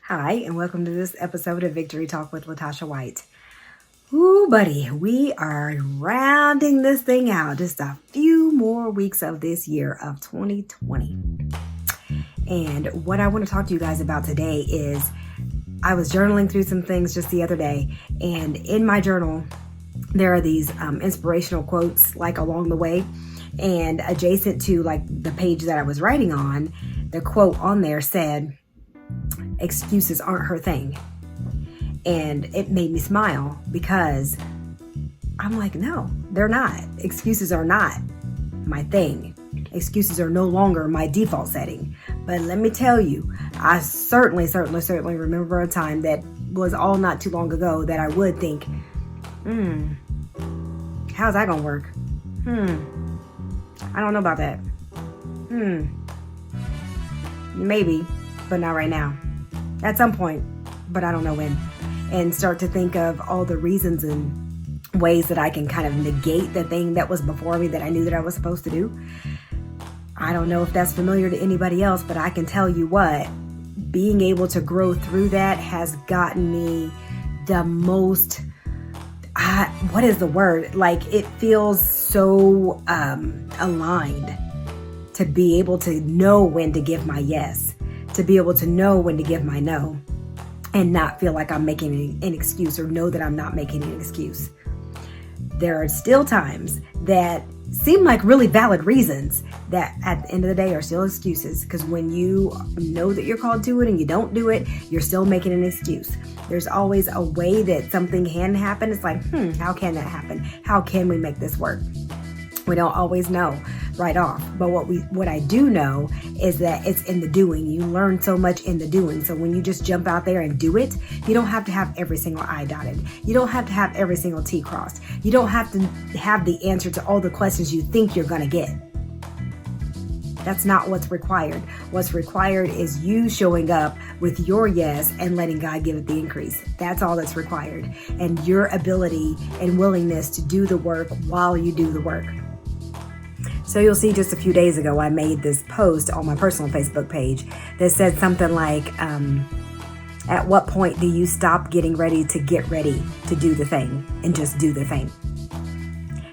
Hi, and welcome to this episode of Victory Talk with Latasha White. Ooh, buddy, we are rounding this thing out. Just a few more weeks of this year of 2020. And what I want to talk to you guys about today is I was journaling through some things just the other day, and in my journal, there are these inspirational quotes like along the way, and adjacent to like the page that I was writing on, the quote on there said, excuses aren't her thing. And it made me smile because I'm like, no, they're not. Excuses are not my thing. Excuses are no longer my default setting. But let me tell you, I certainly remember a time that was all not too long ago that I would think, how's that gonna work? I don't know about that. Maybe, but not right now. At some point, but I don't know when. And start to think of all the reasons and ways that I can kind of negate the thing that was before me that I knew that I was supposed to do. I don't know if that's familiar to anybody else, but I can tell you what, being able to grow through that has gotten me the most, what is the word? Like, it feels so aligned to be able to know when to give my yes, to be able to know when to give my no, and not feel like I'm making an excuse or know that I'm not making an excuse. There are still times that seem like really valid reasons that at the end of the day are still excuses, because when you know that you're called to it and you don't do it, you're still making an excuse. There's always a way that something can happen. It's like, how can that happen? How can we make this work? We don't always know right off, but what I do know is that it's in the doing. You learn so much in the doing. So when you just jump out there and do it, you don't have to have every single I dotted. You don't have to have every single T crossed. You don't have to have the answer to all the questions you think you're going to get. That's not what's required. What's required is you showing up with your yes and letting God give it the increase. That's all that's required. And your ability and willingness to do the work while you do the work. So you'll see just a few days ago, I made this post on my personal Facebook page that said something like, at what point do you stop getting ready to get ready to do the thing and just do the thing?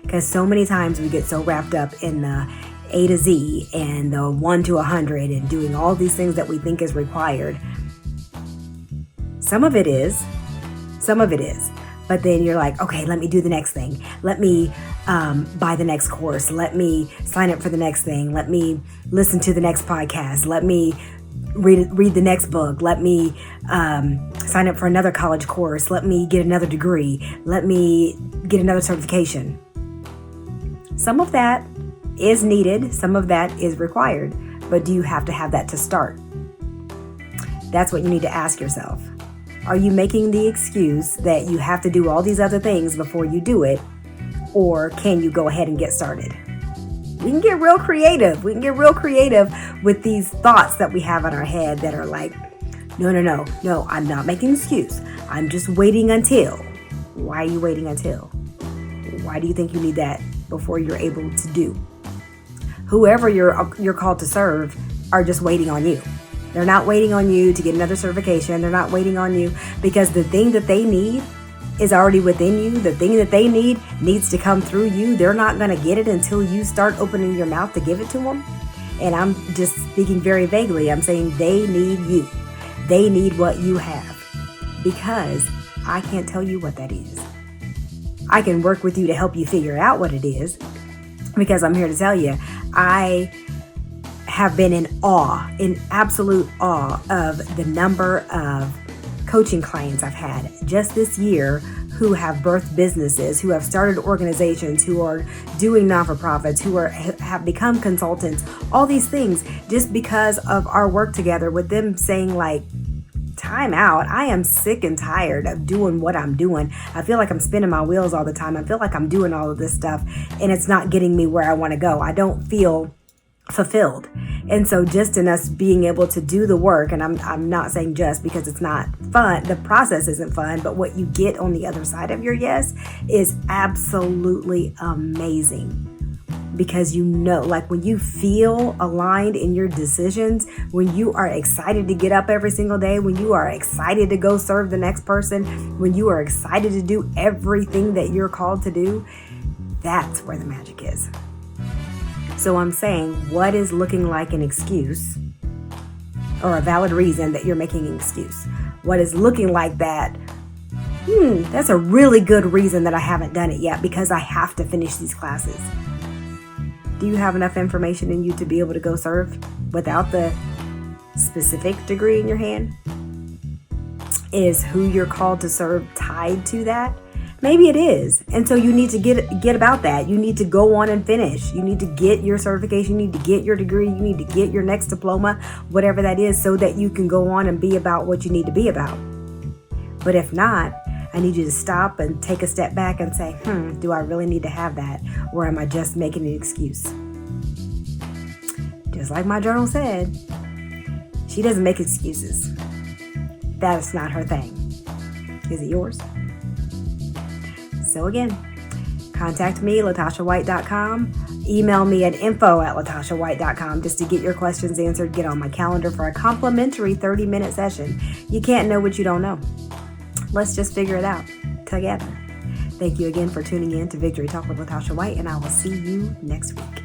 Because so many times we get so wrapped up in the A to Z and the 1 to 100 and doing all these things that we think is required. Some of it is. But then you're like, okay, let me do the next thing. Let me buy the next course. Let me sign up for the next thing. Let me listen to the next podcast. Let me read the next book. Let me sign up for another college course. Let me get another degree. Let me get another certification. Some of that is needed. Some of that is required. But do you have to have that to start? That's what you need to ask yourself. Are you making the excuse that you have to do all these other things before you do it? Or can you go ahead and get started? We can get real creative. We can get real creative with these thoughts that we have in our head that are like, no, I'm not making an excuse. I'm just waiting until. Why are you waiting until? Why do you think you need that before you're able to do? Whoever you're called to serve are just waiting on you. They're not waiting on you to get another certification. They're not waiting on you because the thing that they need is already within you. The thing that they need needs to come through you. They're not going to get it until you start opening your mouth to give it to them. And I'm just speaking very vaguely. I'm saying they need you. They need what you have, because I can't tell you what that is. I can work with you to help you figure out what it is, because I'm here to tell you, I have been in absolute awe of the number of coaching clients I've had just this year who have birthed businesses, who have started organizations, who are doing non-for-profits, who have become consultants, all these things just because of our work together, with them saying like, time out. I am sick and tired of doing what I'm doing. I feel like I'm spinning my wheels all the time. I feel like I'm doing all of this stuff and it's not getting me where I want to go. I don't feel fulfilled. And so just in us being able to do the work, and I'm not saying just because it's not fun, the process isn't fun, but what you get on the other side of your yes is absolutely amazing. because you know, like when you feel aligned in your decisions, when you are excited to get up every single day, when you are excited to go serve the next person, when you are excited to do everything that you're called to do, that's where the magic is. So I'm saying, what is looking like an excuse or a valid reason that you're making an excuse? What is looking like that? That's a really good reason that I haven't done it yet because I have to finish these classes. Do you have enough information in you to be able to go serve without the specific degree in your hand? Is who you're called to serve tied to that? Maybe it is. And so you need to get about that. You need to go on and finish. You need to get your certification. You need to get your degree. You need to get your next diploma, whatever that is, so that you can go on and be about what you need to be about. But if not, I need you to stop and take a step back and say, do I really need to have that? Or am I just making an excuse? Just like my journal said, she doesn't make excuses. That's not her thing. Is it yours? So again, contact me, LatashaWhite.com. Email me at info@LatashaWhite.com just to get your questions answered. Get on my calendar for a complimentary 30-minute session. You can't know what you don't know. Let's just figure it out together. Thank you again for tuning in to Victory Talk with Latasha White, and I will see you next week.